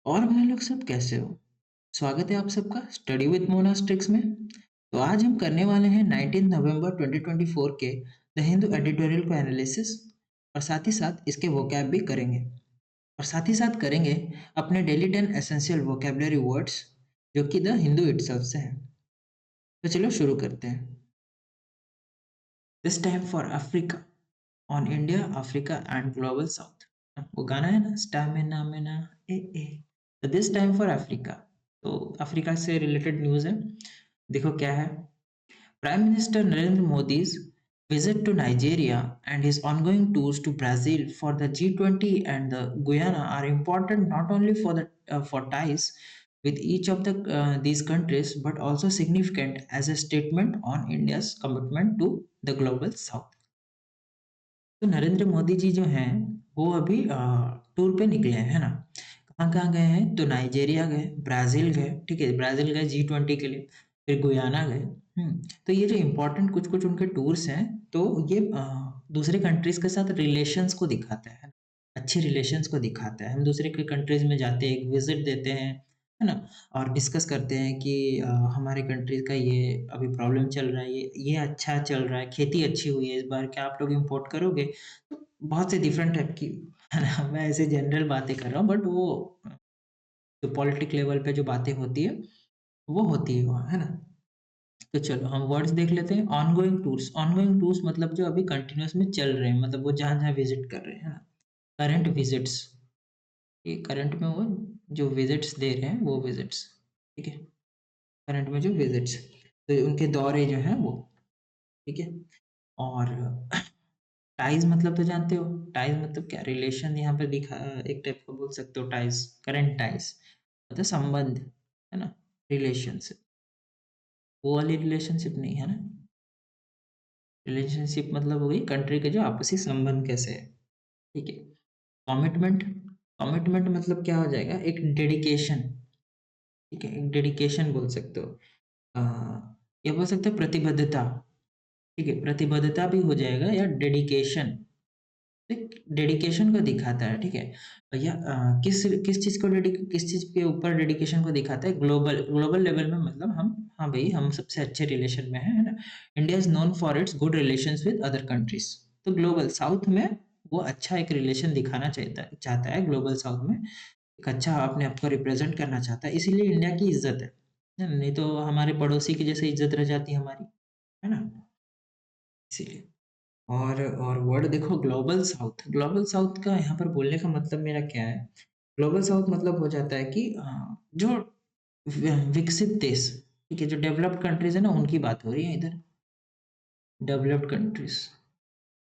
और भाई लोग सब कैसे हो? स्वागत है आप सबका स्टडी विद मोनास्ट्रिक्स में। तो आज हम करने वाले हैं 19 नवंबर 2024 के द हिंदू एडिटोरियल को एनालिसिस और साथ ही साथ इसके वोकैब भी करेंगे। और साथ ही साथ करेंगे अपने डेली 10 एसेंशियल वोकैबुलरी वर्ड्स जो कि द हिंदू इटसेल्फ से हैं। तो चलो शुरू करते हैं। This time for Africa on India Africa and global south. वो गाना है ना, स्टामिना मिना ए। तो दिस टाइम फॉर अफ्रीका, तो अफ्रीका से रिलेटेड न्यूज़ है। देखो क्या है। Prime minister Narendra Modi's visit to Nigeria and his ongoing tours to Brazil for the G20 and the Guyana are important not only for the for ties with each of these countries but also significant as a statement on India's commitment to the global south। तो नरेंद्र मोदी जी जो हैं वो अभी tour पे निकले हैं, है ना। कहाँ कहाँ गए हैं? तो नाइजेरिया गए, ब्राजील गए, ठीक है, ब्राजील गए G20 के लिए, फिर गुयाना गए। तो ये जो इम्पोर्टेंट कुछ कुछ उनके टूर्स हैं, तो ये दूसरे कंट्रीज के साथ रिलेशंस को दिखाता है, अच्छे रिलेशंस को दिखाता है। हम दूसरे के कंट्रीज में जाते हैं, एक विजिट देते हैं, है ना, और डिस्कस करते हैं कि हमारे कंट्री का ये अभी प्रॉब्लम चल रहा है, ये अच्छा चल रहा है, खेती अच्छी हुई है इस बार, क्या आप लोग इम्पोर्ट करोगे? तो बहुत से डिफरेंट टाइप की, है ना, मैं ऐसे जनरल बातें कर रहा हूँ, बट वो जो पॉलिटिक लेवल पे जो बातें होती है, वो होती है वहाँ, है ना। तो चलो हम वर्ड्स देख लेते हैं। ऑनगोइंग टूर्स मतलब जो अभी कंटिन्यूअस में चल रहे हैं, मतलब वो जहाँ जहाँ विजिट कर रहे हैं, है ना। करंट विजिट्स, ये करंट में वो जो विजिट्स दे रहे हैं वो विजिट्स, ठीक है, करंट में जो विजिट्स, तो उनके दौरे जो हैं वो, ठीक है। और टाइज मतलब तो जानते हो, टाइज मतलब क्या, रिलेशन यहाँ पे दिखा, एक टाइप का बोल सकते हो टाइज, करंट टाइज मतलब संबंध, है ना, रिलेशनशिप, वो वाली रिलेशनशिप नहीं है ना। रिलेशनशिप मतलब हो गई कंट्री के जो आपसी संबंध कैसे है, ठीक है। कमिटमेंट, कमिटमेंट मतलब क्या हो जाएगा, एक डेडिकेशन, ठीक है, एक डेडिकेशन बोल सकते हो। अ, ये बोल सकते हो प्रतिबद्धता, ठीक है, प्रतिबद्धता भी हो जाएगा, या डेडिकेशन, एक डेडिकेशन को दिखाता है, ठीक है। या किस किस चीज़ को किस चीज़ के ऊपर डेडिकेशन को दिखाता है, ग्लोबल ग्लोबल लेवल में, मतलब हम, हाँ भाई हम सबसे अच्छे रिलेशन में हैं, है ना। India is known for its good relations with other countries. तो ग्लोबल साउथ में वो अच्छा एक रिलेशन दिखाना चाहता है ग्लोबल साउथ में, एक अच्छा अपने आप को रिप्रेजेंट करना चाहता है, इसीलिए इंडिया की इज्जत है ना? नहीं तो हमारे पड़ोसी की जैसे इज्जत रह जाती है हमारी, है ना, इसीलिए। और वर्ड देखो, ग्लोबल साउथ, ग्लोबल साउथ का यहाँ पर बोलने का मतलब मेरा क्या है, ग्लोबल साउथ मतलब हो जाता है कि जो विकसित देश, ठीक है, जो डेवलप्ड कंट्रीज है ना, उनकी बात हो रही है इधर, डेवलप्ड कंट्रीज,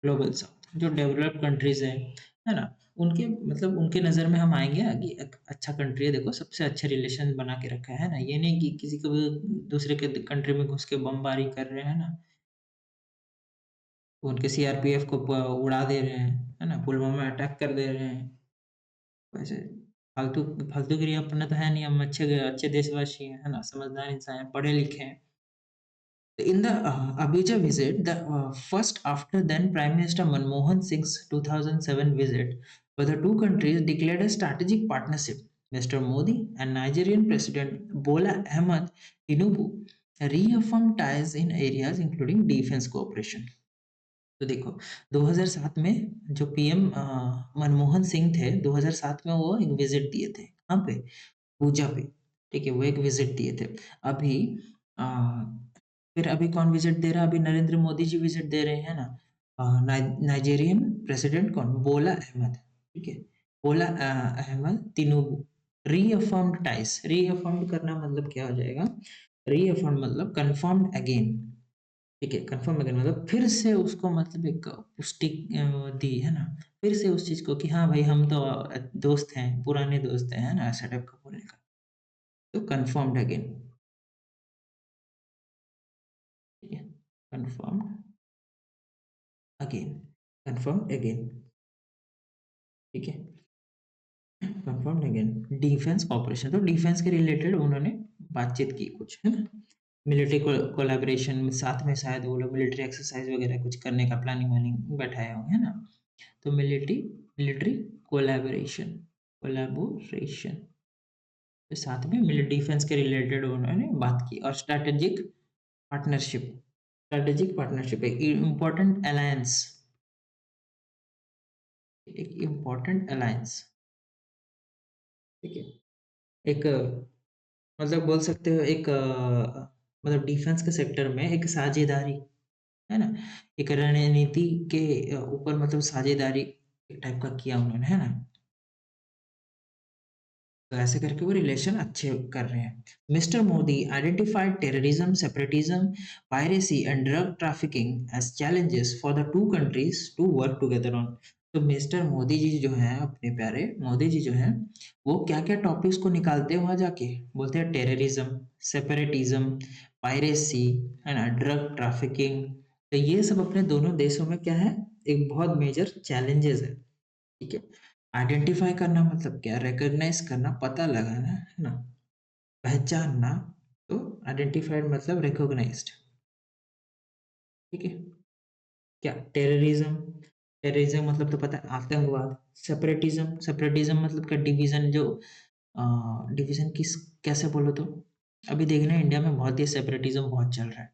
ग्लोबल साउथ जो डेवलप्ड कंट्रीज है ना, उनके मतलब उनके नज़र में हम आएंगे कि एक अच्छा कंट्री है, देखो सबसे अच्छे रिलेशन बना के रखा है ना, ये नहीं कि किसी को भी दूसरे के कंट्री में घुस के बमबारी कर रहे हैं ना, उनके सीआरपीएफ को उड़ा दे रहे हैं, है ना, पुलवामा में अटैक कर दे रहे हैं। वैसे फालतू फालतूगिरी अपना तो है नहीं, हम अच्छे अच्छे देशवासी हैं, है ना, समझदार इंसान हैं, पढ़े लिखे हैं। In the Abuja visit, the first after then Prime Minister Manmohan Singh's 2007 visit, where the two countries declared a strategic partnership. Mr. Modi and Nigerian President Bola Ahmed Tinubu reaffirmed ties in areas including defense cooperation. तो देखो 2007 में जो PM Manmohan Singh थे, 2007 में वो एक visit दिए थे, कहाँ पे, पूजा पे, ठीक है, वो एक विजिट दिए थे। अभी अ, फिर अभी कौन विजिट दे रहा है, अभी नरेंद्र मोदी जी विजिट दे रहे हैं ना। नाइजेरियन प्रेसिडेंट कौन, बोला अहमद, ठीक है, बोला अहमद तिनुबू रीअफर्म्ड टाइज, रीअफर्म्ड करना मतलब क्या हो जाएगा, रीअफर्म मतलब कंफर्म्ड अगेन, ठीक है, कंफर्म अगेन मतलब फिर से उसको, मतलब एक पुष्टि दी, है ना, फिर से उस चीज को कि हाँ भाई हम तो दोस्त हैं, पुराने दोस्त हैं, है ना, ऐसा टाइप का बोलने का। तो कंफर्म्ड अगेन, ठीक है, कंफर्म्ड अगेन, कंफर्म्ड अगेन, ठीक है, कंफर्म्ड अगेन। डिफेंस कॉपरेशन, तो डिफेंस के रिलेटेड उन्होंने बातचीत की कुछ, है ना, मिलिट्री कोलैबोरेशन में, साथ में शायद वो लोग मिलिट्री एक्सरसाइज वगैरह कुछ करने का प्लानिंग वानिंग बैठाए होंगे, है ना। तो मिलिट्री मिलिट्री कोलैबोरेशन, कोलैबोरेशन, फिर साथ में मिलिट्री डिफेंस के रिलेटेड उन्होंने बात की और स्ट्रैटेजिक पार्टनरशिप एक इम्पोर्टेंट अलायंस, एक इम्पोर्टेंट अलायंस, ठीक है। एक मतलब बोल सकते हो एक मतलब डिफेंस के सेक्टर में एक साझेदारी, है ना? एक रणनीति के ऊपर मतलब साझेदारी एक टाइप का किया उन्होंने, है ना? तो ऐसे करके वो रिलेशन अच्छे कर रहे हैं। Mr Modi identified terrorism, separatism, piracy and drug trafficking as challenges for the two countries to work together on. तो मिस्टर मोदी जी जो हैं, अपने प्यारे मोदी जी जो हैं, वो क्या-क्या टॉपिक्स को निकालते हैं वहाँ जाके? बोलते हैं terrorism, separatism, piracy and drug trafficking. तो ये सब अपने दोनों देशों में क्या है? एक बहुत मेजर चैलेंजेस है। ठीक है। आइडेंटिफाई करना मतलब क्या, रिकॉग्नाइज करना, पता लगाना, है ना? पहचानना। तो आइडेंटिफाइड मतलब रिकॉग्नाइज्ड। ठीक है। क्या टेररिज्म, टेररिज्म मतलब तो पता है आतंकवाद। सेपरेटिज्म मतलब का डिवीजन, जो डिवीजन किस, कैसे बोलो तो अभी देखना इंडिया में बहुत ही सेपरेटिज्म बहुत चल रहा है,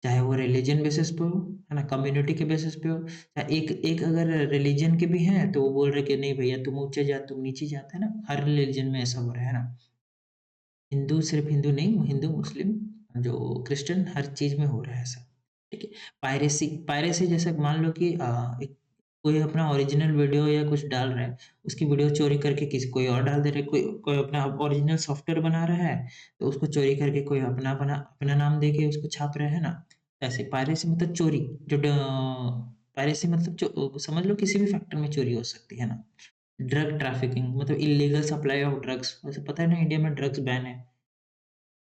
चाहे वो रिलीजन बेसिस पे हो, है ना, कम्युनिटी के बेसिस पे हो, चाहे एक एक अगर रिलीजन के भी हैं तो वो बोल रहे कि नहीं भैया तुम ऊंचे जात तुम नीचे जात, है ना? हर रिलीजन में ऐसा हो रहा है ना? हिंदू सिर्फ हिंदू नहीं, हिंदू मुस्लिम जो क्रिश्चियन हर चीज में हो रहा है ऐसा। ठीक है। पायरेसी, पायरेसी जैसे मान लो कि एक कोई अपना ओरिजिनल वीडियो या कुछ डाल रहा है, उसकी वीडियो चोरी करके किसी कोई और डाल दे रहा है, कोई कोई अपना ओरिजिनल सॉफ्टवेयर बना रहा है तो उसको चोरी करके कोई अपना नाम दे के उसको छाप रहा है ना? ऐसे पायरेसी मतलब चोरी, पायरेसी मतलब समझ लो किसी भी फैक्टर में चोरी हो सकती है ना? ड्रग ट्रैफिकिंग मतलब इलीगल सप्लाई ऑफ ड्रग्स, वैसे पता है ना इंडिया में ड्रग्स बैन है,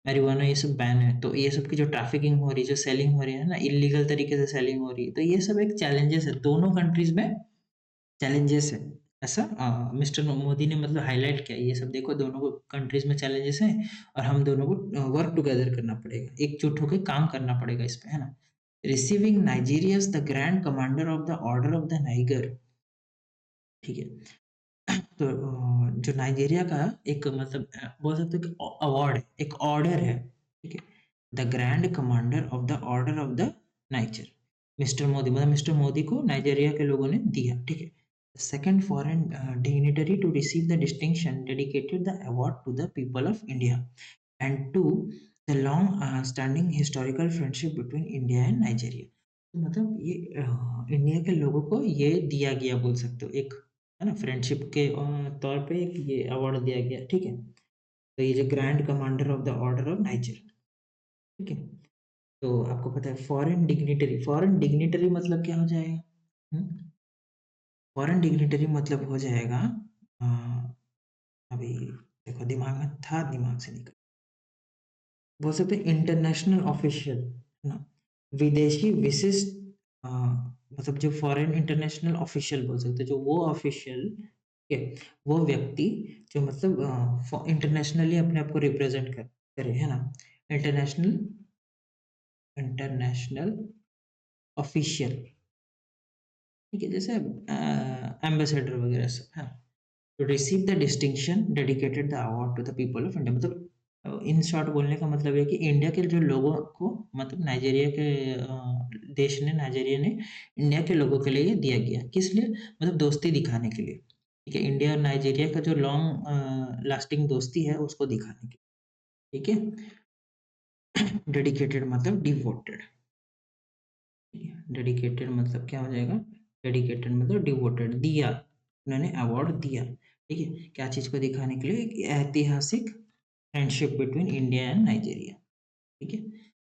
मैरिजुआना ये सब बैन है, तो ये सब की जो ट्रैफिकिंग हो रही है, जो सेलिंग हो रही है ना, इलीगल तरीके से सेलिंग हो रही है, तो ये सब एक चैलेंजेस है, दोनों कंट्रीज में चैलेंजेस है। ऐसा मिस्टर मोदी ने मतलब हाईलाइट किया, ये सब देखो दोनों कंट्रीज में चैलेंजेस हैं और हम दोनों को वर्क टुगेदर करना पड़ेगा, एकजुट होकर काम करना पड़ेगा इस पे, है ना? Receiving Nigeria's the grand commander of the order of the Niger. ठीक है। तो जो नाइजीरिया का एक मतलब बोल सकते हो कि अवार्ड है, एक ऑर्डर है, ठीक है? The grand commander of the order of the niger, mister Modi मतलब मिस्टर मोदी को नाइजीरिया के लोगों ने दिया, ठीक है? Second foreign dignitary to receive the distinction dedicated the award to the people of India and to the long standing historical friendship between India and Nigeria. तो मतलब ये इंडिया के लोगों को ये दिया गया बोल सकते हो, एक है ना, फ्रेंडशिप के तौर पे एक ये अवार्ड दिया गया, ठीक है? तो ये जो grand commander of the order of niger, ठीक है? तो आपको पता है फॉरेन डिग्निटरी मतलब क्या हो जाएगा? फॉरेन डिग्निटरी मतलब हो जाएगा अ, अभी देखो दिमाग में था, दिमाग से निकल, बोल सकते हैं इंटरनेशनल ऑफिशियल, है ना? विदेशी विशिष्ट मतलब जो फॉरेन इंटरनेशनल ऑफिशियल बोल सकते हैं, जो वो ऑफिशियल, ठीक है, वो व्यक्ति जो मतलब इंटरनेशनली अपने आप को रिप्रेजेंट करे, है ना? इंटरनेशनल इंटरनेशनल ऑफिशियल, ठीक है, जैसे एम्बेसडर वगैरह सब, है ना? To receive the distinction dedicated the award to the people of India, मतलब इन शॉर्ट बोलने का मतलब है कि इंडिया के जो लोगों को मतलब नाइजीरिया के देश ने, नाइजीरिया ने इंडिया के लोगों के लिए ये दिया गया, किस लिए? मतलब दोस्ती दिखाने के लिए, ठीक है? इंडिया और नाइजीरिया का जो लॉन्ग लास्टिंग दोस्ती है उसको दिखाने के लिए, ठीक है? डेडिकेटेड मतलब डिवोटेड, डेडिकेटेड मतलब क्या हो जाएगा? डेडिकेटेड मतलब डिवोटेड, दिया, उन्होंने अवार्ड दिया, ठीक है? क्या चीज को दिखाने के लिए? एक ऐतिहासिक friendship between India and Nigeria, ठीक है?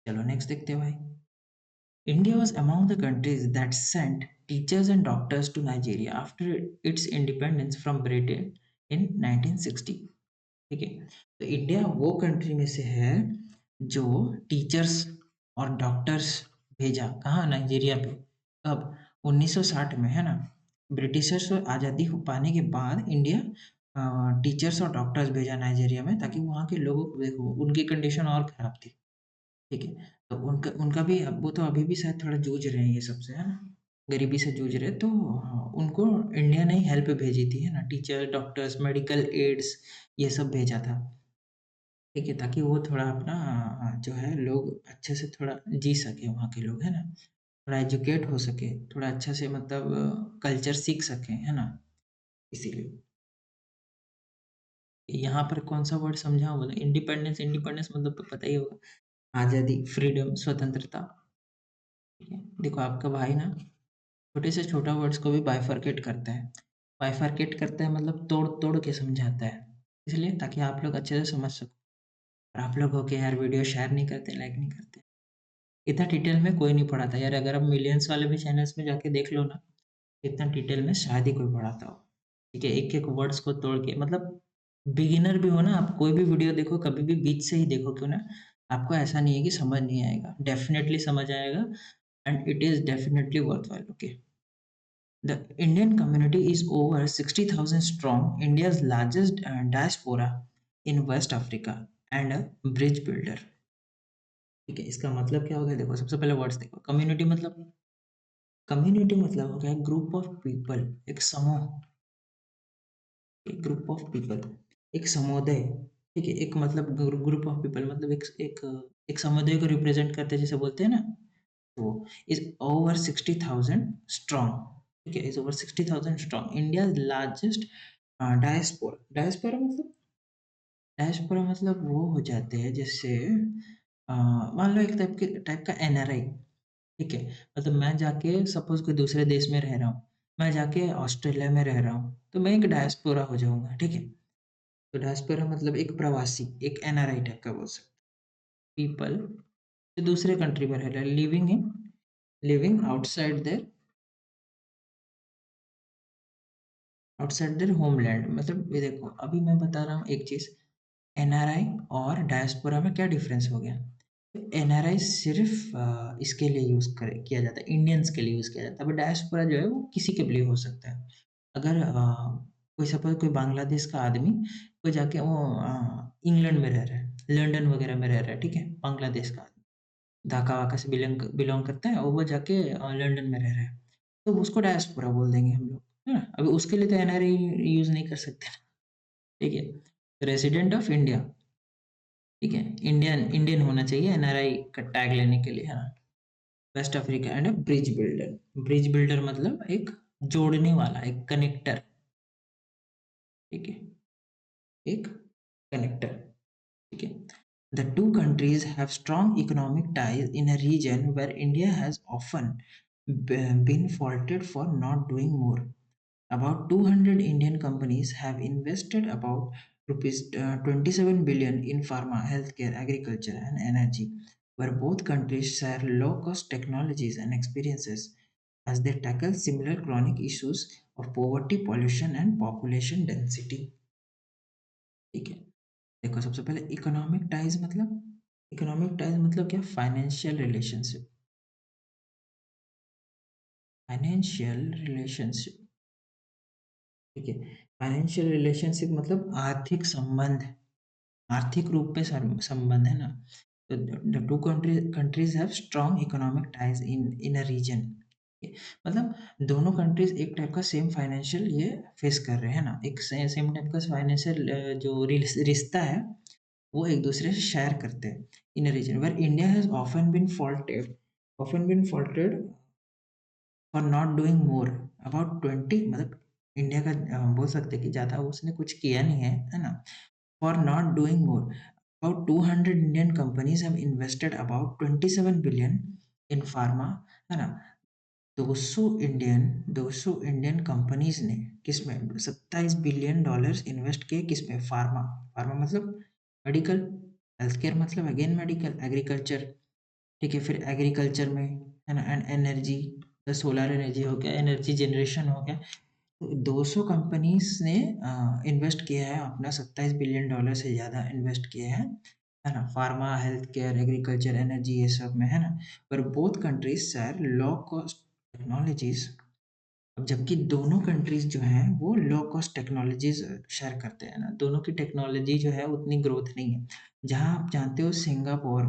चलो नेक्स्ट देखते हैं भाई। India was among the countries that sent teachers and doctors to Nigeria after its independence from Britain in 1960, ठीक है? तो इंडिया वो कंट्री में से है जो टीचर्स और डॉक्टर्स भेजा कहाँ? नाइजीरिया पे। कब? 1960 में, है ना? ब्रिटिशर्स को आज़ादी पाने के बाद इंडिया टीचर्स और डॉक्टर्स भेजा नाइजीरिया में, ताकि वहाँ के लोगों को, देखो उनकी कंडीशन और खराब थी, ठीक है? तो उनका उनका भी वो तो अभी भी शायद थोड़ा जूझ रहे हैं ये सबसे, है ना? गरीबी से जूझ रहे, तो उनको इंडिया ने हेल्प भेजी थी, है ना? टीचर, डॉक्टर्स, मेडिकल एड्स ये सब भेजा था। ठीक है, ताकि वो थोड़ा अपना जो है लोग अच्छे से थोड़ा जी सके वहाँ के लोग, है ना? थोड़ा एजुकेट हो सके, थोड़ा अच्छा से मतलब कल्चर सीख सकें, है ना? इसीलिए। यहाँ पर कौन-सा वर्ड समझाऊँ मतलब इंडिपेंडेंस इंडिपेंडेंस मतलब तो पता ही होगा, आज़ादी, फ्रीडम, स्वतंत्रता, ठीक है? देखो आपका भाई ना छोटे से छोटा वर्ड्स को भी बाइफरकेट करता है। बाइफरकेट करता है मतलब तोड़-तोड़ के समझाता है, इसलिए ताकि आप लोग अच्छे से समझ सको। और आप लोग हो के यार वीडियो शेयर नहीं करते, लाइक नहीं करते। इतना डिटेल में कोई नहीं पढ़ाता यार, अगर आप मिलियंस वाले भी चैनल्स में जाके देख लो ना, इतना डिटेल में शायद ही कोई पढ़ाता हो। ठीक है, एक-एक वर्ड्स को तोड़ के मतलब बिगिनर भी हो ना आप, कोई भी वीडियो देखो, कभी भी बीच से ही देखो क्यों ना, आपको ऐसा नहीं है कि समझ नहीं आएगा, डेफ़िनेटली समझ आएगा and it is definitely worthwhile, okay. The Indian community is over 60,000 strong, India's largest diaspora in West Africa and a bridge builder। ठीक है, इसका मतलब क्या हो गया देखो, सबसे पहले वर्ड्स देखो, कम्युनिटी मतलब हो गया ग्रुप ऑफ पीपल, एक समूह, एक ग्रुप ऑफ पीपल, एक समुदाय, ठीक है, एक मतलब ग्रुप ऑफ पीपल मतलब एक एक समुदाय को रिप्रेजेंट करते हैं, जैसे बोलते हैं ना, तो इज ओवर 60,000 स्ट्रॉन्ग, ठीक है, is over 60,000 strong, India largest diaspora, diaspora मतलब वो हो जाते हैं जैसे मान लो एक टाइप का एनआरआई, ठीक है, मतलब मैं जाके सपोज कोई दूसरे देश में रह रहा हूँ, मैं जाके ऑस्ट्रेलिया में रह रहा हूँ, तो मैं एक डायस्पोरा हो जाऊंगा, ठीक है। तो डायस्पोरा मतलब एक प्रवासी, एक एनआरआई टाइप का बोल सकते, पीपल जो दूसरे कंट्री में रह रहे हैं, लिविंग आउटसाइड देयर होमलैंड, मतलब ये देखो अभी मैं बता रहा हूँ एक चीज, एनआरआई और डायस्पोरा में क्या डिफरेंस हो गया। एनआरआई सिर्फ इसके लिए किया जाता है, इंडियंस के लिए यूज किया जाता है, बट डायस्पोरा जो है वो किसी के लिए हो सकता है। अगर कोई सपोज कोई बांग्लादेश का आदमी कोई जाके वो इंग्लैंड में रह रहा है, लंदन वगैरह में रह रहा है, ठीक है, बांग्लादेश का आदमी ढाका वाका से बिलोंग बिलोंग करता है और वो जाके लंदन में रह रहा है, तो उसको डायस्पोरा बोल देंगे हम लोग, है ना? अभी उसके लिए तो एनआरआई यूज नहीं कर सकते, ठीक है। रेसिडेंट ऑफ इंडिया, ठीक है, इंडियन इंडियन होना चाहिए एनआरआई का टैग लेने के लिए, है ना? West Africa and bridge builder मतलब एक जोड़ने वाला, एक कनेक्टर, ठीक है, एक कनेक्टर, ठीक है। The two countries have strong economic ties in a region where India has often been faulted for not doing more. About 200 Indian companies have invested about rupees 27 billion in pharma, healthcare, agriculture, and energy, where both countries share low-cost technologies and experiences as they tackle similar chronic issues of poverty, pollution, and population density। ठीक है, देखो सबसे पहले economic ties मतलब क्या, financial relationship, ठीक है, financial relationship मतलब आर्थिक संबंध, आर्थिक रूप पे संबंध, है ना? तो the two countries have strong economic ties in a region, मतलब दोनों कंट्रीज एक टाइप का सेम फाइनेंशियल ये फेस कर रहे हैं ना, एक सेम टाइप का फाइनेंशियल जो रिश्ता है वो एक दूसरे से शेयर करते हैं, in a region where India has often been faulted for not doing more, about 20 मतलब इंडिया का बोल सकते हैं कि ज़्यादा उसने कुछ किया नहीं है ना? For not doing more, about 200 Indian companies have invested about 27 billion in pharma, है ना? 200 इंडियन कंपनीज ने किसमें 27 बिलियन डॉलर्स इन्वेस्ट किए, किसमें, फार्मा, फार्मा मतलब मेडिकल, हेल्थ केयर मतलब अगेन मेडिकल, एग्रीकल्चर, ठीक है, फिर एग्रीकल्चर में, है ना, एंड एनर्जी, सोलर एनर्जी हो गया, एनर्जी जनरेशन हो गया। तो 200 कंपनीज ने इन्वेस्ट किया है अपना, 27 बिलियन डॉलर से ज़्यादा इन्वेस्ट किया है ना, pharma, health care, agriculture, energy, ये सब में, है ना? पर both countries share low cost technologies, अब जबकि दोनों कंट्रीज जो हैं वो लो कॉस्ट टेक्नोलॉजीज शेयर करते हैं ना, दोनों की टेक्नोलॉजी जो है उतनी ग्रोथ नहीं है। जहाँ आप जानते हो सिंगापुर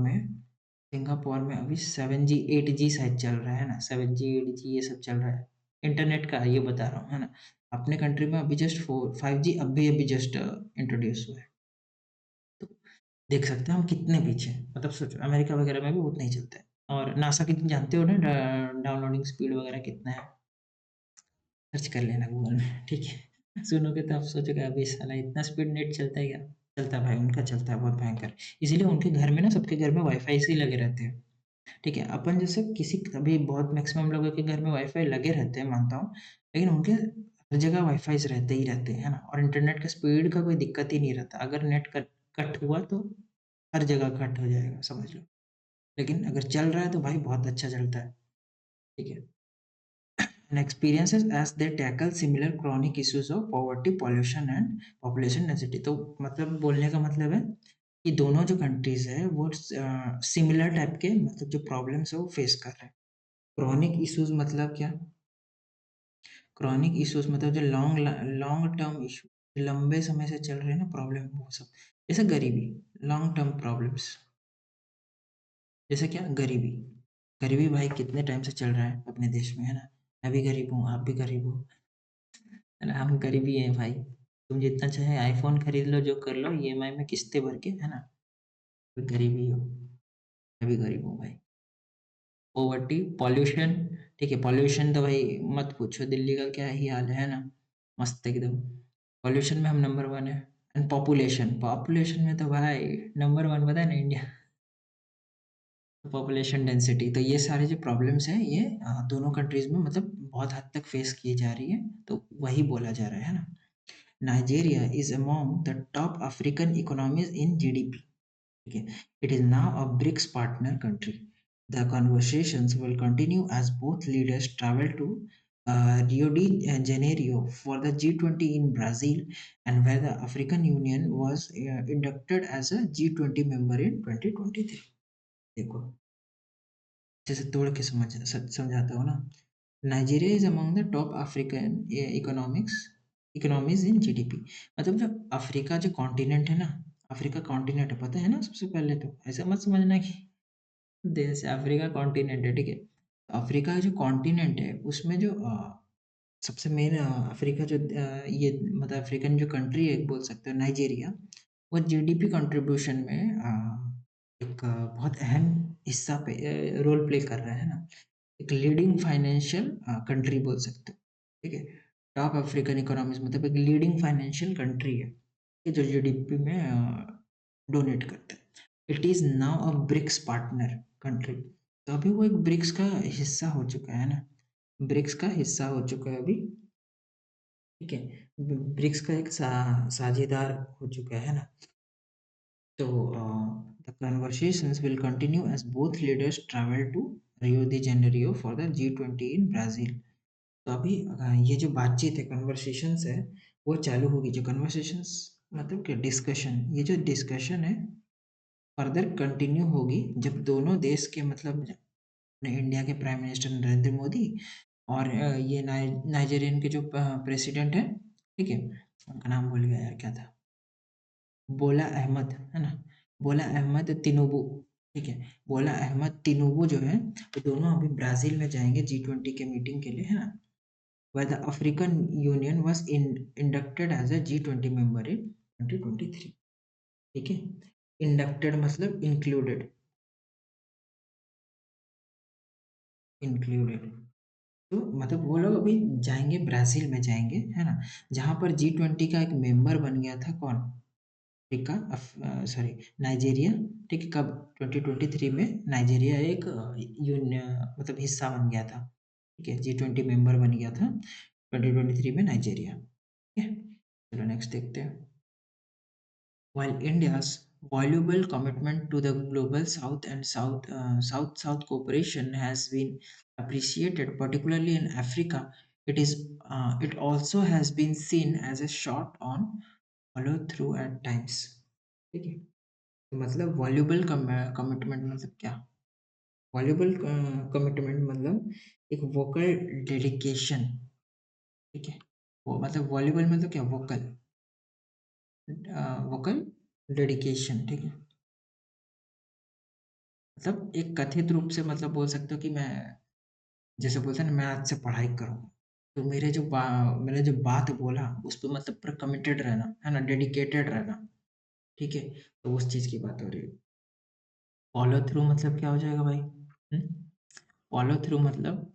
में अभी 7G 8G शायद चल रहा है ना, 7G 8G ये सब चल रहा है, इंटरनेट का ये बता रहा हूँ, है ना? अपने कंट्री में अभी जस्ट 4 5G अभी अभी जस्ट इंट्रोड्यूस हुआ है। देख सकते हैं हम कितने पीछे हैं। मतलब सोचो अमेरिका वगैरह में भी उतना ही चलता है। और नासा की जानते हो ना, डाउनलोडिंग स्पीड वगैरह कितना है, सर्च कर लेना गूगल में, ठीक है। सुनोगे तो आप सोचोगे अभी साला इतना स्पीड नेट चलता है क्या? चलता है भाई, उनका चलता है बहुत भयंकर। इसीलिए उनके घर में ना, सबके घर में वाईफाई से ही लगे रहते हैं। ठीक है, अपन जैसे किसी अभी बहुत मैक्सिमम लोगों के घर में वाईफाई लगे रहते हैं, मानता हूँ, लेकिन उनके हर जगह वाईफाई रहते ही रहते हैं, है ना। और इंटरनेट का स्पीड का कोई दिक्कत ही नहीं रहता। अगर नेट कट कट हुआ तो हर जगह कट हो जाएगा, समझ लो। लेकिन अगर चल रहा है तो भाई बहुत अच्छा चलता है। ठीक है। And experiences as they tackle similar chronic issues of poverty, pollution and population density। तो मतलब बोलने का मतलब है कि दोनों जो कंट्रीज है वो सिमिलर टाइप के मतलब जो प्रॉब्लम्स है वो फेस कर रहे हैं। क्रॉनिक इश्यूज मतलब क्या? क्रॉनिक इश्यूज मतलब जो लॉन्ग लॉन्ग टर्म इशू, लंबे समय से चल रहे हैं ना प्रॉब्लम, वो सब। जैसे गरीबी, लॉन्ग टर्म प्रॉब्लम्स। जैसे क्या? गरीबी। गरीबी भाई कितने टाइम से चल रहा है अपने देश में, है ना। मैं भी गरीब हूँ, आप भी गरीब हो, है ना। हम गरीब ही हैं भाई। तुम जितना चाहे आईफोन खरीद लो, जो कर लो, ईएमआई में किस्तें भर के, है ना। तो गरीब ही हो। मैं भी गरीब हूँ भाई। Poverty, pollution. ठीक है, पॉल्यूशन तो भाई मत पूछो, दिल्ली का क्या ही हाल है ना। मस्त एकदम। पॉल्यूशन में हम नंबर वन है। एंड पॉपुलेशन, पॉपुलेशन में तो भाई नंबर वन पता है ना, इंडिया। पॉपुलेशन डेंसिटी, तो ये सारे जो प्रॉब्लम्स हैं ये दोनों कंट्रीज में मतलब बहुत हद तक फेस की जा रही है, तो वही बोला जा रहा है ना। Nigeria is among the top African economies in GDP. Okay, it is now a BRICS partner country. The conversations will continue as both leaders travel to Rio de Janeiro for the G20 in Brazil, and where the African Union was inducted as a G20 member in 2023. देखो, जैसे तोड़ के समझाता हूँ ना। Nigeria is among the top African economics economies in GDP. मतलब जो Africa जो कॉन्टिनेंट है ना, अफ्रीका कॉन्टिनेंट है, पता है ना। सबसे पहले तो ऐसा मत समझना कि देश है, अफ्रीका कॉन्टिनेंट है, ठीक है। अफ्रीका जो कॉन्टिनेंट है उसमें जो सबसे मेन अफ्रीका जो ये मतलब अफ्रीकन जो कंट्री है बोल सकते हो, नाइजीरिया, वो जीडीपी कंट्रीब्यूशन में एक बहुत अहम हिस्सा पे रोल प्ले कर रहा है ना। एक लीडिंग फाइनेंशियल कंट्री बोल सकते हो, ठीक है। टॉप अफ्रीकन इकोनॉमीज मतलब एक लीडिंग फाइनेंशियल कंट्री है, ये जो जीडीपी में डोनेट करते हैं। It is now a BRICS partner country. तो अभी वो एक ब्रिक्स का हिस्सा हो चुका है ना, ब्रिक्स का हिस्सा हो चुका है अभी, ठीक है। ब्रिक्स का एक साझेदार हो चुका है ना। तो the conversations will continue as both leaders travel to Rio de Janeiro for the G20 in Brazil। तो अभी ये जो बातचीत है, कन्वर्सेशंस है, वो चालू होगी। जो कन्वर्सेशंस मतलब कि डिस्कशन, ये जो डिस्कशन है फर्दर कंटिन्यू होगी जब दोनों देश के मतलब अपने इंडिया के प्राइम मिनिस्टर नरेंद्र मोदी और ये नाइजीरियन के जो प्रेसिडेंट है, ठीक है, उनका नाम भूल गया यार, क्या था, बोला अहमद, है ना। बोला अहमद तिनुबू, ठीक है। बोला अहमद तिनुबू जो है, वो दोनों अभी ब्राजील में जाएंगे G20 के मीटिंग के लिए, है ना। where the African Union was inducted as a G20 member in 2023। ठीक है। इंडक्टेड मतलब इंक्लूडेड, इंक्लूडेड। तो मतलब वो लोग अभी जाएंगे, ब्राजील में जाएंगे, है ना। जहां पर G20 का एक मेंबर बन गया था कौन? Africa, sorry, Nigeria. ठीक है, कब? 2023 में नाइजीरिया एक यूनियन मतलब हिस्सा बन गया था, ठीक है। G20 मेंबर बन गया था 2023 में नाइजीरिया, ठीक है। चलो नेक्स्ट देखते हैं। While India's valuable commitment to the Global South and South-South cooperation has been appreciated, particularly in Africa, it also has been seen as a shot on follow-through at times। ठीक है। तो मतलब voluble commitment मतलब क्या? Voluble commitment मतलब एक vocal dedication, ठीक है। वो मतलब वॉल्यूबल मतलब क्या? वोकल, वोकल डेडिकेशन, ठीक है। मतलब एक कथित रूप से मतलब बोल सकते हो कि मैं, जैसे बोलते हैं ना, मैं आज से पढ़ाई करूँ, तो मैंने जो बात बोला उस पे मतलब पूरा कमिटेड रहना, है ना, डेडिकेटेड रहना, ठीक है? तो उस चीज़ की बात हो रही है। फॉलो थ्रू मतलब क्या हो जाएगा भाई? फॉलो थ्रू मतलब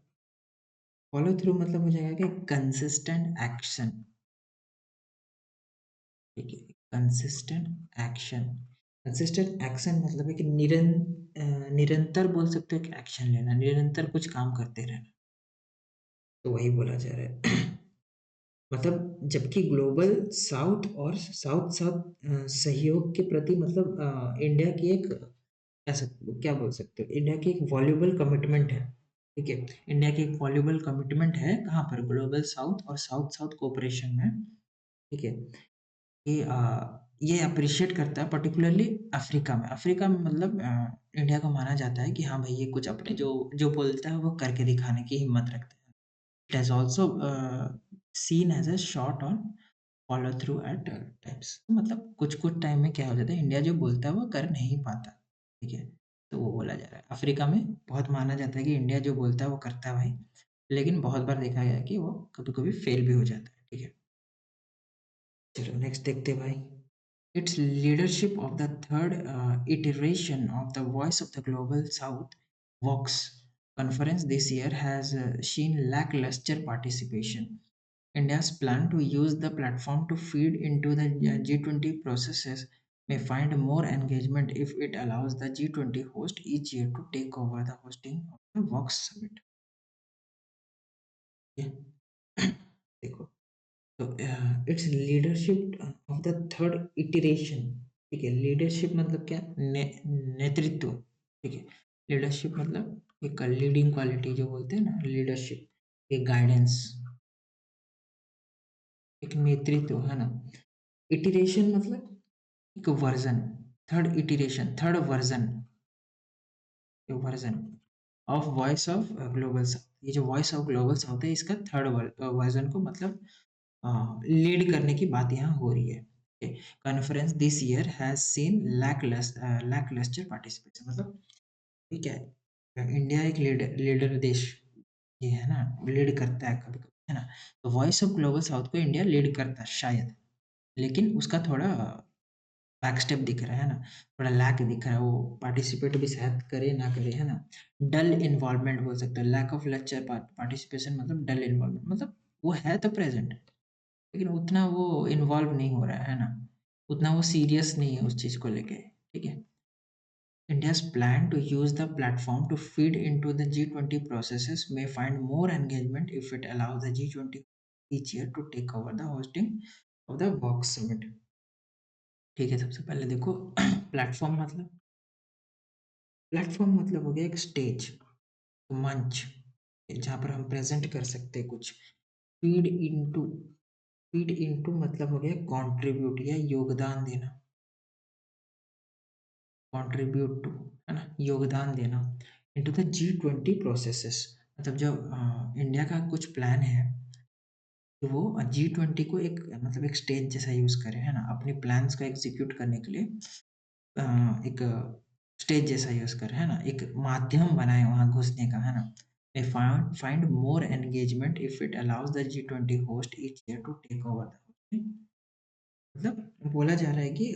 हो जाएगा कि कंसिस्टेंट एक्शन, ठीक है? कंसिस्टेंट एक्शन मतलब है कि निरंतर बोल सकते हो कि एक्शन लेना, निरंतर कुछ काम करते रहना, तो वही बोला जा रहा है। मतलब जबकि ग्लोबल साउथ और साउथ साउथ सहयोग के प्रति मतलब इंडिया की एक क्या बोल सकते हो, इंडिया की एक वॉल्यूबल कमिटमेंट है, ठीक है? इंडिया की एक वॉल्यूबल कमिटमेंट है कहाँ पर, ग्लोबल साउथ और साउथ साउथ कोऑपरेशन में, ठीक है? ये ये अप्रिशिएट करता है पर्टिकुलरली अफ्रीका में। अफ्रीका में मतलब इंडिया को माना जाता है कि हाँ भाई ये कुछ अपने जो जो बोलता है वो करके दिखाने की हिम्मत रखता है। It has also seen as a shot on follow through at times, मतलब कुछ कुछ टाइम में क्या हो जाता है, इंडिया जो बोलता है वो कर नहीं पाता, ठीक है? तो वो बोला जा रहा है अफ्रीका में बहुत माना जाता है कि इंडिया जो बोलता है वो करता है भाई, लेकिन बहुत बार देखा गया है कि वो कभी कभी फेल भी हो जाता है, ठीक है? चलो नेक्स्ट देखते हैं भाई। Its leadership of the third iteration of the Voice of the Global South (VOX) conference this year has seen lackluster participation. India's plan to use the platform to feed into the G20 processes may find more engagement if it allows the G20 host each year to take over the hosting of the VOX summit. Yeah. देखो, तो it's leadership of the third iteration, ठीक है? Leadership मतलब क्या, नेतृत्व, ठीक है? Leadership मतलब एक लीडिंग क्वालिटी जो बोलते हैं ना, लीडरशिप, एक गाइडेंस, एक नेतृत्व, है ना? इटरेशन मतलब एक version, third iteration, third version, version of voice of global south. ये जो वॉइस ऑफ ग्लोबल साउथ है इसका थर्ड वर्जन को मतलब लीड करने की बात यहाँ हो रही है। Conference this year has seen lacklustre participation, मतलब ये क्या है, इंडिया एक लीडर देश ये है ना, लीड करता है कभी कभी, है ना? तो वॉइस ऑफ ग्लोबल साउथ को इंडिया लीड करता है शायद, लेकिन उसका थोड़ा बैक स्टेप दिख रहा है ना, थोड़ा लैक दिख रहा है, वो पार्टिसिपेट भी शायद करे ना करे, है ना? डल इन्वॉल्वमेंट बोल सकते हैं, लैक ऑफ लेक्चर पार्टिसिपेशन मतलब डल इन्वॉल्वमेंट, मतलब वो है तो प्रेजेंट, लेकिन उतना वो इन्वॉल्व नहीं हो रहा है ना, उतना वो सीरियस नहीं है उस चीज़ को लेके, ठीक है? India's plan to use the platform to feed into the G20 processes may find more engagement if it allows the G20 each year to take over the hosting of the Vox Summit. ठीक है, सबसे पहले देखो platform मतलब, हो गया एक stage, मंच, जहाँ पर हम प्रेजेंट कर सकते हैं कुछ। फीड इनटू, मतलब हो गया कंट्रीब्यूट या योगदान देना, कंट्रीब्यूट टू, है ना, योगदान देना, इनटू द G20 प्रोसेसेस, मतलब जब इंडिया का कुछ प्लान है तो वो G20 को एक मतलब एक स्टेज जैसा यूज करे, है ना, अपने प्लान्स को एग्जीक्यूट करने के लिए एक स्टेज जैसा यूज करे, है ना, एक माध्यम बनाए वहां घुसने का, है ना? they find more engagement if it allows the G20 host each year to take over the hosting, मतलब बोला जा रहा है कि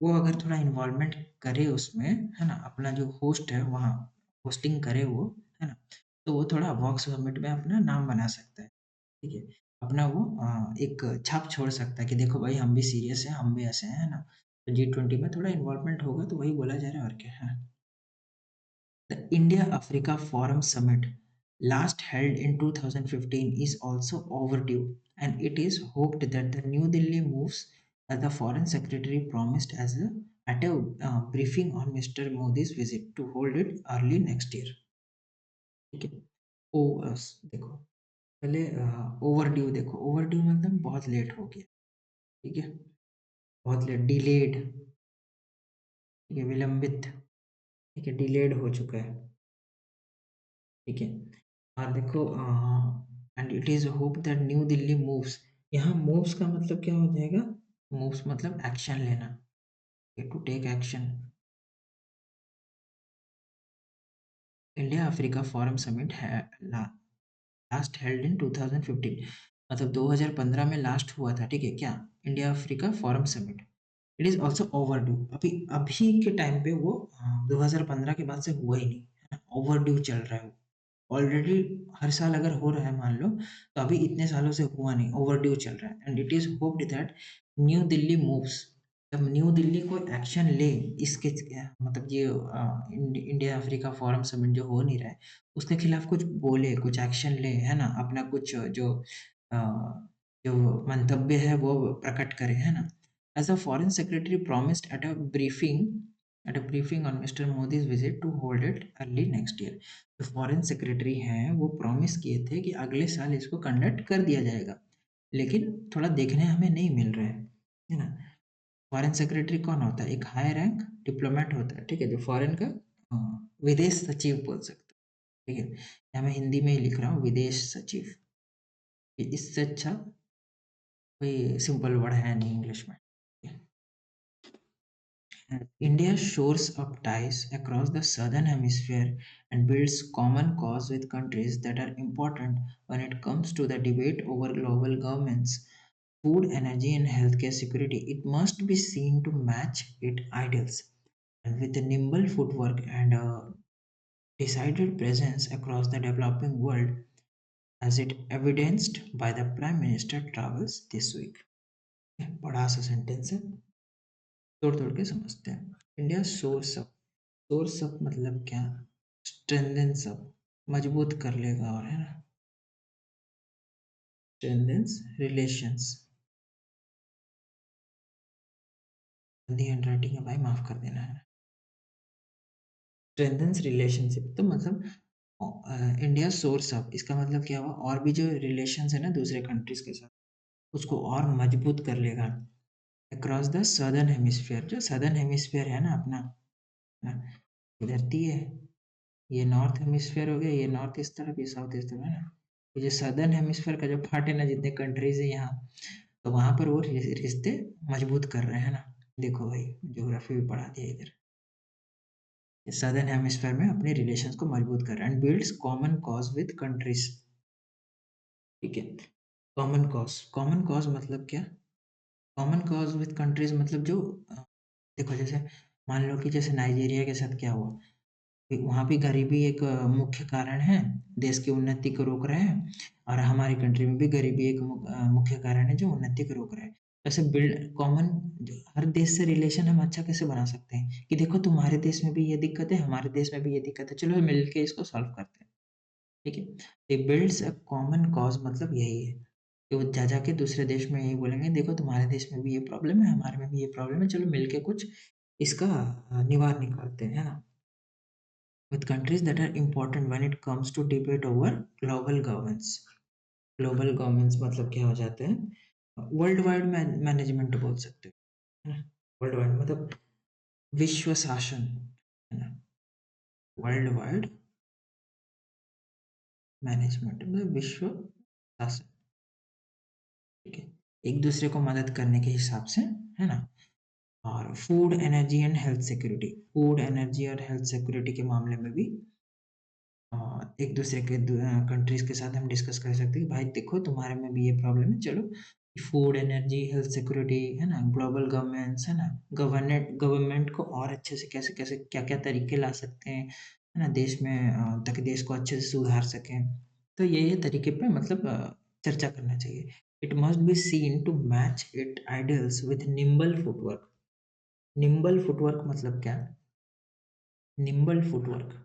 वो अगर थोड़ा इन्वॉल्वमेंट करे उसमें, है ना, अपना जो होस्ट है वहाँ होस्टिंग करे वो, है ना, तो वो थोड़ा वॉक्स समिट में अपना नाम बना सकता है, ठीक है? अपना वो एक छाप छोड़ सकता है कि देखो भाई हम भी सीरियस हैं, हम भी ऐसे हैं, है ना? तो G20 में थोड़ा इन्वॉल्वमेंट होगा तो वही बोला जा रहा है, और क्या है? The India-Africa Forum Summit, last held in 2015, is also overdue, and it is hoped that the New Delhi moves, as the Foreign Secretary promised at a briefing on Mr. Modi's visit, to hold it early next year. ठीक है? ओ देखो, पहले overdue देखो, overdue मतलब बहुत late हो गया, ठीक है? बहुत लेट, डिलेड, ठीक है, विलंबित, ठीक है, डिलेड हो चुका है, ठीक है? और देखो and it is hope that New Delhi moves, यहाँ मूव्स का मतलब क्या हो जाएगा, मूव्स मतलब एक्शन लेना, to take action. India Africa forum summit है लास्ट हेल्ड इन 2015, मतलब 2015 में लास्ट हुआ था, ठीक है क्या? India Africa forum summit, it is also over due. अभी अभी के टाइम पे वो 2015 के बाद से हुआ ही नहीं है ना, ओवर ड्यू चल रहा है वो। ऑलरेडी हर साल अगर हो रहा है मान लो, तो अभी इतने सालों से हुआ नहीं, ओवर ड्यू चल रहा है। And it is hoped that New Delhi moves, जब न्यू दिल्ली कोई एक्शन ले इसके मतलब ये इंडिया अफ्रीका फोरम समिट जो हो नहीं रहा है, उसके खिलाफ कुछ बोले, कुछ एक्शन ले, है ना, अपना कुछ जो अ, जो मंतव्य है वो प्रकट करे, है ना। As the Foreign Secretary promised at a briefing on Mr. Modi's visit to hold it early next year. जो फॉरेन सेक्रेटरी हैं वो प्रॉमिस किए थे कि अगले साल इसको कंडक्ट कर दिया जाएगा, लेकिन थोड़ा देखने हमें नहीं मिल रहा है ना। फॉरेन सेक्रेटरी कौन होता है? एक हाई रैंक डिप्लोमेट होता है, ठीक है, जो फॉरेन का विदेश सचिव बोल सकते हैं, ठीक है। यहाँ मैं हिंदी में ही लिख रहा हूँ विदेश सचिव, इससे अच्छा कोई सिंपल वर्ड है नहीं इंग्लिश में। India shores up ties across the southern hemisphere and builds common cause with countries that are important when it comes to the debate over global governments, food, energy, and healthcare security. It must be seen to match its ideals. And with a nimble footwork and a decided presence across the developing world, as it evidenced by the Prime Minister travels this week. बड़ा सा sentence है, तोड़ तोड़ के समझते हैं। India source up, source up मतलब क्या? स्ट्रेंथेंस अप, मजबूत कर लेगा, और है ना, स्ट्रेंथेंस रिलेशंस। गंदी हैंडराइटिंग है भाई, माफ कर देना है। स्ट्रेंथेंस रिलेशनशिप तो मतलब इंडिया सोर्स अप, इसका मतलब क्या हुआ? और भी जो रिलेशंस है ना दूसरे कंट्रीज के साथ, उसको और मजबूत कर लेगा। अक्रॉस द सदर्न हेमिस्फीयर, जो सदर्न हेमिस्फीयर है ना अपना, है ना, धरती है, ये नॉर्थ हेमिस्फीयर हो गया, ये नॉर्थ इस तरफ, ये साउथ इस तरफ, है ना। ये जो सदर्न हेमिस्फीयर का जो पार्ट है ना, जितने कंट्रीज है यहाँ, तो वहां पर वो रिश्ते मजबूत कर रहे हैं ना। देखो भाई, ज्योग्राफी भी पढ़ा दिया इधर। सदर्न हेमिस्फीयर में अपने रिलेशंस को मजबूत कर रहा है and builds common cause with countries, ठीक है। कॉमन कॉज मतलब क्या? कॉमन कॉज विद कंट्रीज मतलब जो देखो, जैसे मान लो कि जैसे नाइजीरिया के साथ क्या हुआ, वहाँ भी गरीबी एक मुख्य कारण है, देश की उन्नति को रोक रहे हैं। और हमारी कंट्री में भी गरीबी एक मुख्य कारण है जो उन्नति को रोक रहा है। वैसे बिल्ड कॉमन, हर देश से रिलेशन हम अच्छा कैसे बना सकते हैं कि देखो तुम्हारे देश में भी ये दिक्कत है, हमारे देश में भी ये दिक्कत है, चलो मिलके इसको सॉल्व करते हैं, ठीक है। it builds a common cause मतलब यही है कि वो जा जाके दूसरे देश में यही बोलेंगे, देखो तुम्हारे देश में भी ये प्रॉब्लम है, हमारे में भी ये प्रॉब्लम है, चलो मिलके कुछ इसका निवारण निकालते हैं, है ना। with countries that are important when it comes to debate over global governments। Global governance मतलब क्या हो जाते हैं? वर्ल्ड वाइड मैनेजमेंट बोल सकते हो, है ना। वर्ल्ड वाइड मतलब विश्व शासन, है ना। वर्ल्ड वाइड मैनेजमेंट मतलब विश्व शासन, ठीक है, एक दूसरे को मदद करने के हिसाब से, है ना। और food energy and health security, food energy और हेल्थ सिक्योरिटी के मामले में भी एक दूसरे के कंट्रीज के साथ हम डिस्कस कर सकते हैं कि भाई देखो तुम्हारे में भी ये प्रॉब्लम है, चलो फूड एनर्जी हेल्थ सिक्योरिटी, है ना, ग्लोबल गवर्नेंस, है ना, गवर्नमेंट को और अच्छे से कैसे कैसे क्या क्या तरीके ला सकते हैं, है ना, देश में ताकि देश को अच्छे से सुधार सकें। तो ये तरीके पे मतलब चर्चा करना चाहिए। It must be seen to match it ideals with nimble footwork. Nimble footwork मतलब क्या? निम्बल फुटवर्क,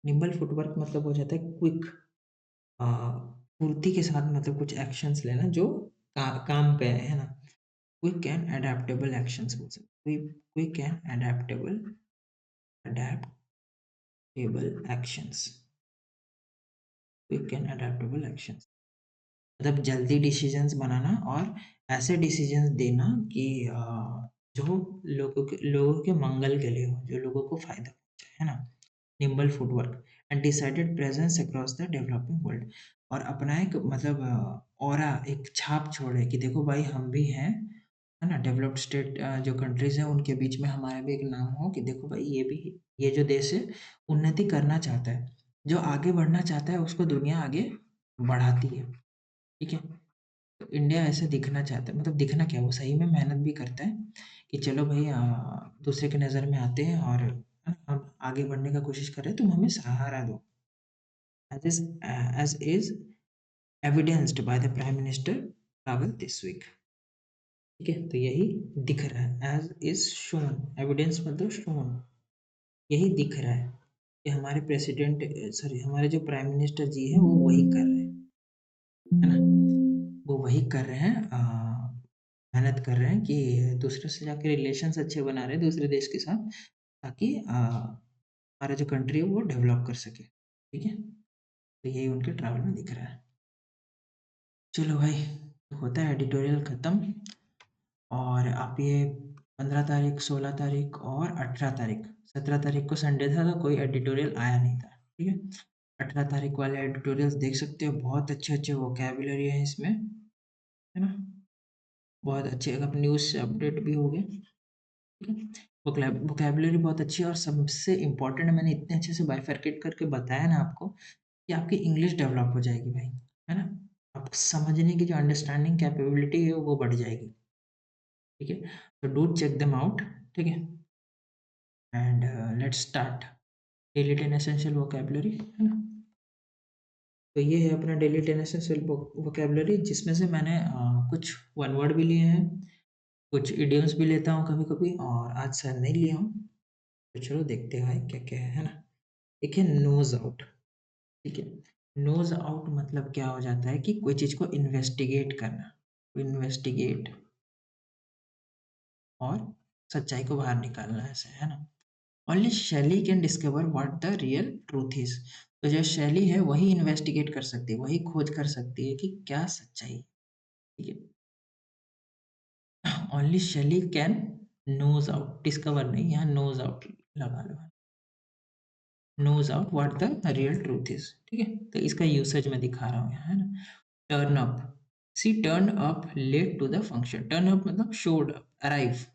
निम्बल फुटवर्क मतलब हो जाता है क्विक, फुर्ती के साथ मतलब कुछ एक्शंस लेना जो काम पे है ना। क्विक एंड अडेप्टेबल एक्शंस बोल सकते, quick and adaptable actions, quick and adaptable actions मतलब जल्दी डिसीजंस बनाना और ऐसे डिसीजंस देना कि जो लोगों के मंगल के लिए हो, जो लोगों को फायदा पहुंचे, है ना। Nimble footwork and decided presence across the developing world, और अपना एक मतलब ऑरा, एक छाप छोड़े कि देखो भाई हम भी हैं, है ना। डेवलप्ड स्टेट जो कंट्रीज हैं उनके बीच में हमारा भी एक नाम हो कि देखो भाई ये भी, ये जो देश है उन्नति करना चाहता है, जो आगे बढ़ना चाहता है उसको दुनिया आगे बढ़ाती है, ठीक है। इंडिया ऐसे दिखना चाहता है, मतलब दिखना क्या, वो सही में मेहनत भी करता है कि चलो भाई दूसरे के नज़र में आते हैं और हम आगे बढ़ने का कोशिश कर रहे हैं, तुम हमें सहारा दो। As is evidenced by the Prime Minister travel this week. ठीक है, तो यही दिख रहा है, एज इज शोन, एविडेंस मतलब शोन, यही दिख रहा है कि हमारे प्रेसिडेंट, सॉरी हमारे जो प्राइम मिनिस्टर जी है वो वही कर रहे हैं, है ना, वो वही कर रहे हैं, मेहनत कर रहे हैं कि दूसरे से जाके रिलेशंस अच्छे बना रहे हैं दूसरे देश के साथ, ताकि हमारा जो कंट्री है वो डेवलप कर सके। ठीक है, तो यही उनके ट्रैवल में दिख रहा है। चलो भाई, होता है एडिटोरियल खत्म, और आप ये 15 तारीख, 16 तारीख और 18 तारीख, 17 तारीख को संडे था तो कोई एडिटोरियल आया नहीं था। ठीक है, 18 तारीख वाले एडिटोरियल्स देख सकते हो, बहुत अच्छे अच्छे वोकेबुलरी है इसमें, है ना, बहुत अच्छे, अब न्यूज़ से अपडेट भी हो गए। ठीक है, वोकेबुलरी बहुत अच्छी है, और सबसे इम्पोर्टेंट मैंने इतने अच्छे से बाइफरकेट करके बताया ना आपको कि आपकी इंग्लिश डेवलप हो जाएगी भाई, है ना, आप समझने की जो अंडरस्टैंडिंग कैपेबिलिटी है वो बढ़ जाएगी। ठीक है, तो डू चेक देम आउट। ठीक है, and let's start daily 10 essential vocabulary, है ना। तो ये है अपना डेली 10 एसेंशियल वोकेबुलरी, जिसमें से मैंने कुछ वन वर्ड भी लिए हैं, कुछ इडियम्स भी लेता हूँ कभी कभी, और आज शायद नहीं लिया हूँ, तो चलो देखते हैं क्या क्या है ना। एक है नोज आउट। ठीक है, नोज आउट मतलब क्या हो जाता है कि कोई चीज़ को इन्वेस्टिगेट करना, इन्वेस्टिगेट और सच्चाई को बाहर निकालना, ऐसे, है ना। ओनली शैली can discover what the real truth is. तो जो शैली है वही इन्वेस्टिगेट कर सकती है, वही खोज कर सकती है कि क्या सच्चाई है। ठीक है, ओनली शैली कैन नोज आउट, डिस्कवर नहीं, यहाँ नोज आउट लगा लो, nose out what the real truth is. ठीक है, तो इसका यूसेज मैं दिखा रहा हूँ यहाँ, है ना। Turn up, she turn up late to the function, turn up मतलब शोड अप, अराइव,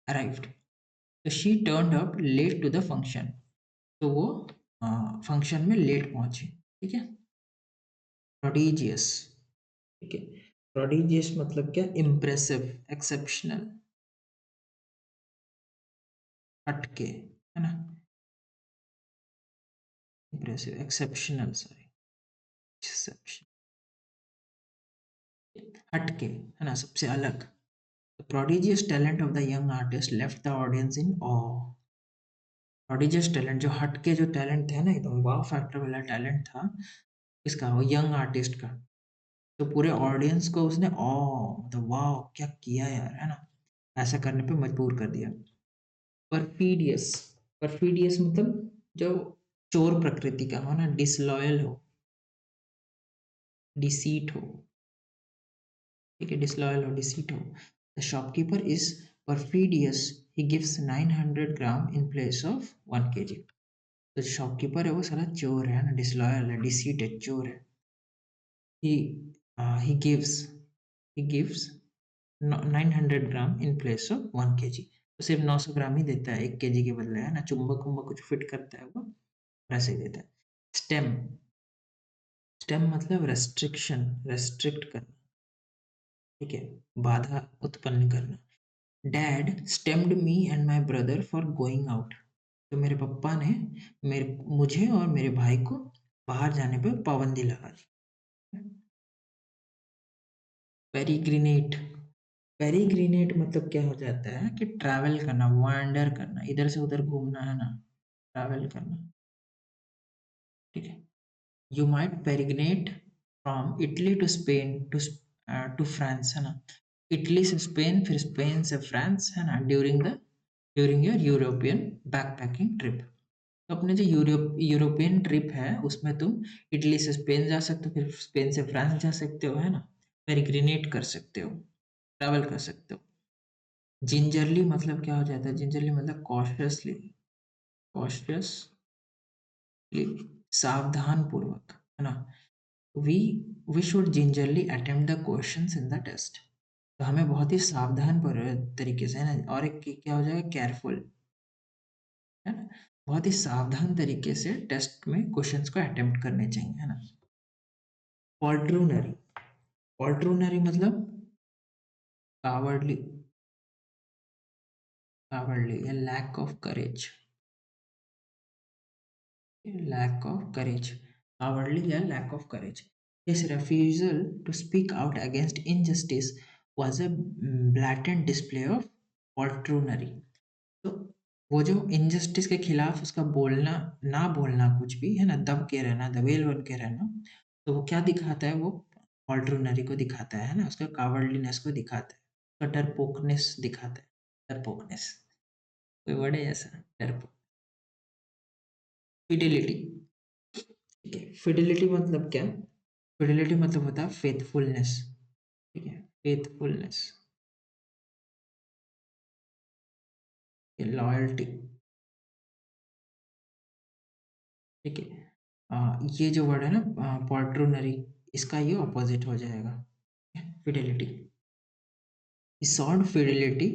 अराइव्ड, तो she turn up late to the function, तो वो फंक्शन में लेट पहुंची। ठीक है, प्रोडिजियस। ठीक है, प्रोडिजियस मतलब क्या, इम्प्रेसिव, एक्सेप्शनल, हटके, है ना, इम्प्रेसिव, एक्सेप्शनल, सॉरी, एक्सेप्शन, हटके, है ना, सबसे अलग। The prodigious talent of the young artist left the audience in awe. Prodigious talent, जो हटके जो टैलेंट थे ना, एकदम वाव फैक्टर वाला टैलेंट था, इसका, वो यंग आर्टिस्ट का, तो पूरे ऑडियंस को उसने मतलब वाह क्या किया यार, है ना, ऐसा करने पे मजबूर कर दिया। परफीडियस, परफीडियस मतलब जो चोर प्रकृति का हो ना, डिसलॉयल हो, डिसीट हो। ठीक है, डिसलॉयल हो, डिसीट हो। The shopkeeper is perfidious, he gives 900 gram in place of 1 kg। तो शॉपकीपर है वो साला चोर है ना, डिसलॉयल है, डिसीट है, चोर है। he gives, he gives 900 gram in place of 1 kg, तो सिर्फ 900 ग्राम ही देता है 1 kg के बदले, है ना, चुंबक कुंबक कुछ फिट करता है वो, वैसे ही देता है। स्टेम, स्टेम मतलब रेस्ट्रिक्शन, रेस्ट्रिक्ट करना। ठीक है, बाधा उत्पन्न करना। Dad stemmed me and my brother for going out, तो मेरे पापा ने मेरे, मुझे और मेरे भाई को बाहर जाने पर पाबंदी लगा दी। पेरिग्रिनेट, पेरिग्रिनेट मतलब क्या हो जाता है कि ट्रैवल करना, वैंडर करना, इधर से उधर घूमना, है ना, ट्रैवल करना। ठीक है, you might peregrinate from Italy to Spain to France, है ना, इटली से स्पेन, फिर स्पेन से फ्रांस, है ना, during your European backpacking trip. तो अपने जो यूरोपियन ट्रिप है उसमें तुम इटली से स्पेन जा सकते हो, फिर स्पेन से फ्रांस जा सकते हो, है ना, पेरिग्रिनेट कर सकते हो, ट्रैवल कर सकते हो। जिंजरली मतलब क्या हो जाता है, जिंजरली मतलब कॉशियसली, कॉशियसली, सावधान पूर्वक, है ना। We we should gingerly attempt the questions in the test, तो हमें बहुत ही सावधान पर तरीके से, है ना, और एक क्या हो जाएगा, केयरफुल, है ना, बहुत ही सावधान तरीके से टेस्ट में क्वेश्चंस को अटेम्प्ट करने चाहिए, है ना। पॉल्ट्रूनरी, पॉल्ट्रूनरी मतलब कावर्डली, कावर्डली या lack of courage, lack of courage, cowardly या lack of courage. His refusal to speak out against injustice was a blatant display of poltroonery. तो वो जो इनजस्टिस के खिलाफ उसका बोलना, ना बोलना कुछ भी है ना, दब के रहना, दबेल बन के रहना, तो वो क्या दिखाता है, वो पॉल्ट्रूनरी को दिखाता है ना, उसका कावर्डलीनेस को दिखाता है, उसका डरपोकनेस दिखाता है, डरपोकनेस कोई वर्ड है ऐसा, डरपोक। फिडिलिटी, ठीक है, फिडिलिटी मतलब क्या, फिडिलिटी मतलब होता है फेथफुलनेस, ठीक है, फेथफुलनेस, लॉयल्टी, ठीक है। ये जो वर्ड है ना पॉल्ट्रूनरी, इसका ये ऑपोजिट हो जाएगा fidelity. Sound fidelity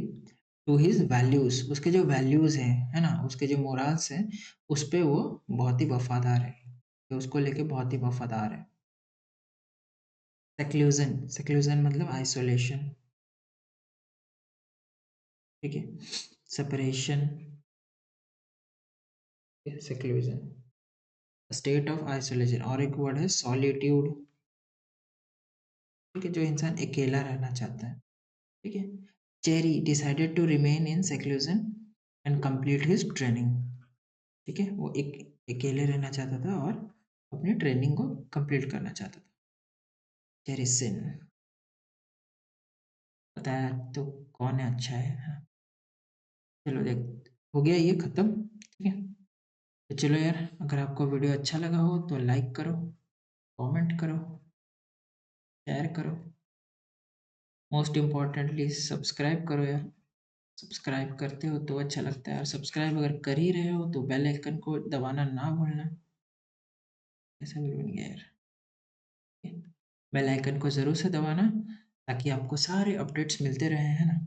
to his values, उसके जो वैल्यूज हैं है ना, उसके जो मोरल्स हैं, उस पे वो बहुत ही वफादार है, तो उसको लेके बहुत ही वफादार है। सेक्लूजन, सेक्लूजन मतलब आइसोलेशन, ठीक है, separation, seclusion, state of isolation. और एक वर्ड है सॉलिट्यूड, ठीक है, जो इंसान अकेला रहना चाहता है, ठीक है। Cherry decided to remain in seclusion and complete his training, ठीक है, वो एक अकेले रहना चाहता था और अपनी ट्रेनिंग को कंप्लीट करना चाहता था। चेरिसन, बताया तो कौन है अच्छा है, हाँ। चलो देख, हो गया ये खत्म, ठीक है। तो चलो यार, अगर आपको वीडियो अच्छा लगा हो तो लाइक करो, कमेंट करो, शेयर करो, मोस्ट इम्पोर्टेंटली सब्सक्राइब करो यार। सब्सक्राइब करते हो तो अच्छा लगता है, और सब्सक्राइब अगर कर ही रहे हो तो बेल आइकन को दबाना ना भूलना। ऐसा भी बन गया यार, बेल आइकन को ज़रूर से दबाना, ताकि आपको सारे अपडेट्स मिलते रहे, है ना।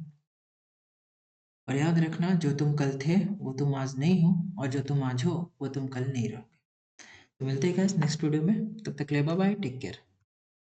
और याद रखना, जो तुम कल थे वो तुम आज नहीं हो, और जो तुम आज हो वो तुम कल नहीं रहोगे। तो मिलते हैं गाइस नेक्स्ट वीडियो में, तब तक के लिए बाय बाय, टेक केयर।